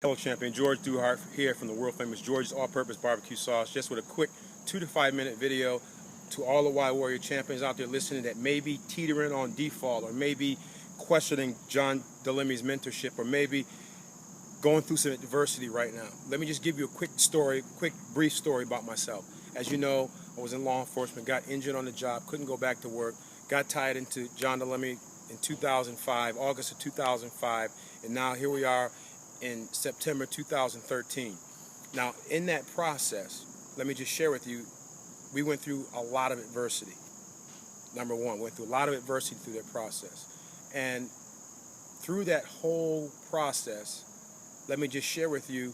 Hello champion, George Duhart here from the world famous George's All-Purpose Barbecue Sauce, just with a quick 2 to 5 minute video to all the Y Warrior champions out there listening that may be teetering on default, or maybe questioning John Delemmy's mentorship, or maybe going through some adversity right now. Let me just give you a quick brief story about myself. As you know, I was in law enforcement, got injured on the job, couldn't go back to work, got tied into John Delemmy in 2005, August of 2005, and now here we are in September 2013. Now, in that process, let me just share with you, we went through a lot of adversity. Number one, went through a lot of adversity through that process. And through that whole process, let me just share with you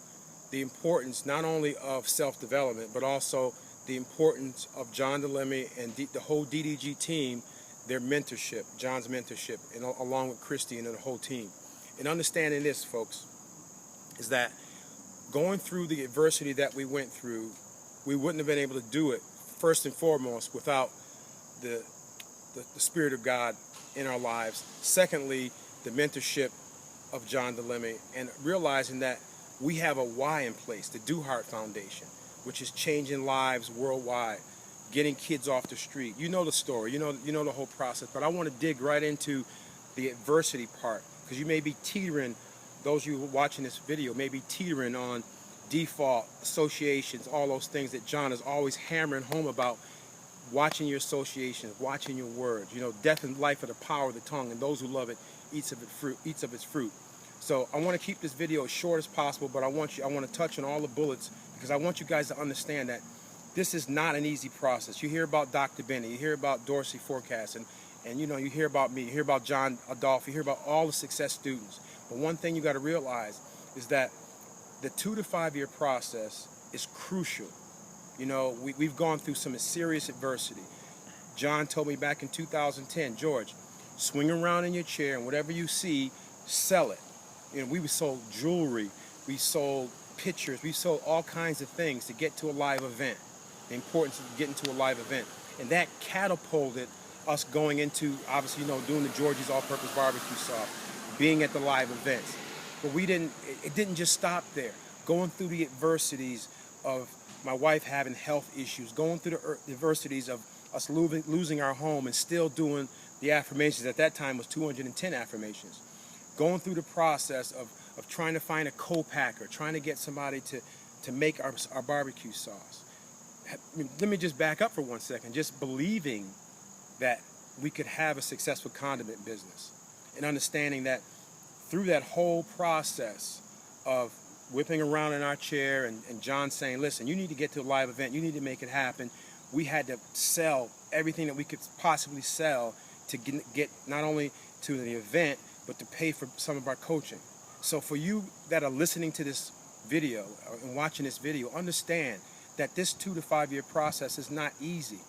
the importance not only of self-development, but also the importance of John Delemmy and the whole DDG team, their mentorship, John's mentorship, and along with Christy and the whole team. And understanding this, folks, is that going through the adversity that we went through, we wouldn't have been able to do it, first and foremost, without the Spirit of God in our lives. Secondly, the mentorship of John Delemmy, and realizing that we have a why in place, the Duhart Foundation, which is changing lives worldwide, getting kids off the street. You know the story, you know the whole process, but I want to dig right into the adversity part, because you may be teetering, those of you watching this video may be teetering on default, associations, all those things that John is always hammering home about. Watching your associations, watching your words. You know, death and life are the power of the tongue, and those who love it eats of its fruit. So I want to keep this video as short as possible, but I want to touch on all the bullets, because I want you guys to understand that this is not an easy process. You hear about Dr. Benny, you hear about Dorsey Forecast, and you know, you hear about me, you hear about John Adolph, you hear about all the success students. But one thing you got to realize is that the 2 to 5 year process is crucial. You know, we've gone through some serious adversity. John told me back in 2010, George, swing around in your chair and whatever you see, sell it. You know, we sold jewelry, we sold pictures, we sold all kinds of things to get to a live event. The importance of getting to a live event. And that catapulted us going into, obviously, you know, doing the George's All-Purpose Barbecue Sauce, being at the live events. But it didn't just stop there. Going through the adversities of my wife having health issues, going through the adversities of us losing our home and still doing the affirmations. At that time was 210 affirmations. Going through the process of trying to find a co-packer, trying to get somebody to make our barbecue sauce. Let me just back up for 1 second. Just believing that we could have a successful condiment business, and understanding that through that whole process of whipping around in our chair and John saying, listen, you need to get to a live event, you need to make it happen. We had to sell everything that we could possibly sell to get not only to the event, but to pay for some of our coaching. So for you that are listening to this video and watching this video, understand that this 2 to 5 year process is not easy.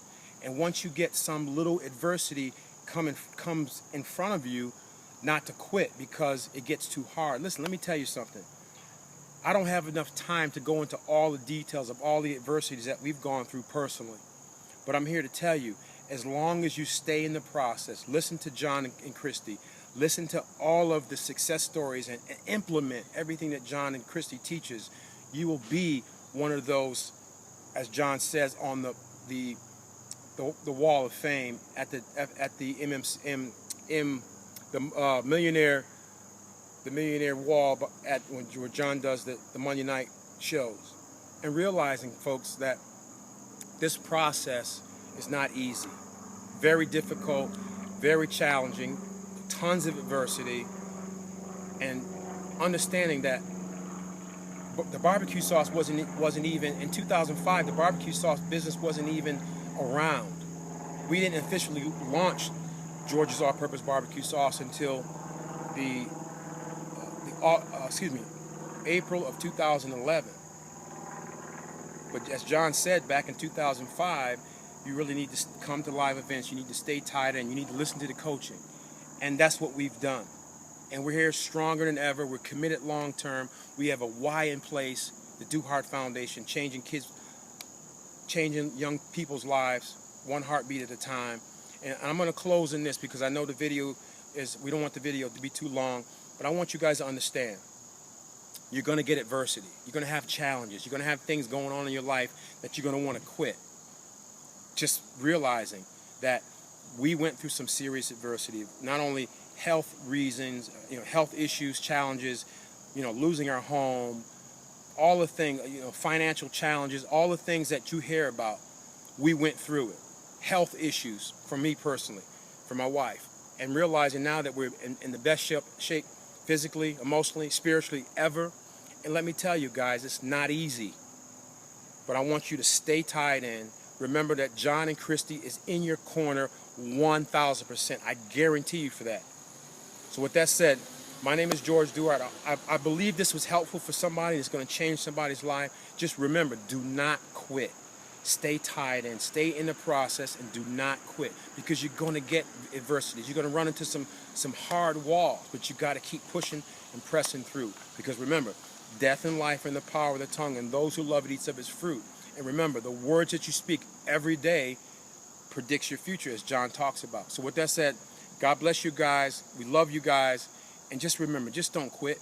And once you get some little adversity comes in front of you, not to quit because it gets too hard. Listen, let me tell you something. I don't have enough time to go into all the details of all the adversities that we've gone through personally. But I'm here to tell you, as long as you stay in the process, listen to John and Christy, listen to all of the success stories, and implement everything that John and Christy teaches, you will be one of those, as John says, on the wall of fame at the millionaire wall where John does the Monday night shows. And realizing, folks, that this process is not easy. Very difficult, very challenging, tons of adversity, and understanding that the barbecue sauce wasn't even, in 2005, the barbecue sauce business wasn't even around. We didn't officially launch George's All-Purpose Barbecue Sauce until April of 2011. But as John said back in 2005, you really need to come to live events, you need to stay tied in, you need to listen to the coaching. And that's what we've done. And we're here stronger than ever, we're committed long term, we have a why in place, the Duhart Foundation, changing young people's lives, one heartbeat at a time. And I'm going to close in this because I know the video we don't want the video to be too long, but I want you guys to understand. You're going to get adversity. You're going to have challenges. You're going to have things going on in your life that you're going to want to quit. Just realizing that we went through some serious adversity, not only health reasons, health issues, challenges, losing our home, all the things, financial challenges, all the things that you hear about, we went through it. Health issues for me personally, for my wife, and realizing now that we're in the best shape physically, emotionally, spiritually ever. And let me tell you guys, it's not easy, but I want you to stay tied in. Remember that John and Christy is in your corner 1,000%. I guarantee you for that. So with that said, my name is George Duhart. I believe this was helpful for somebody. It's going to change somebody's life. Just remember, do not quit. Stay tied in. Stay in the process and do not quit, because you're going to get adversities. You're going to run into some hard walls, but you got to keep pushing and pressing through. Because remember, death and life are in the power of the tongue, and those who love it eats of its fruit. And remember, the words that you speak every day predicts your future, as John talks about. So with that said, God bless you guys. We love you guys. And just remember, just don't quit.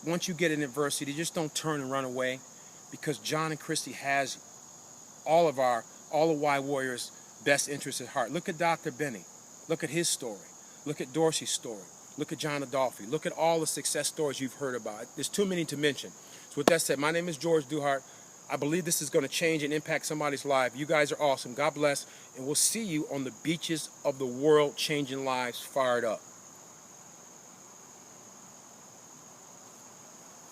Once you get in adversity, just don't turn and run away, because John and Christy has all of Y Warriors' best interests at heart. Look at Dr. Benny. Look at his story. Look at Dorsey's story. Look at John Adolphe. Look at all the success stories you've heard about. There's too many to mention. So with that said, my name is George Duhart. I believe this is going to change and impact somebody's life. You guys are awesome. God bless. And we'll see you on the beaches of the world, changing lives, fired up.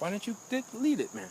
Why didn't you delete it, man?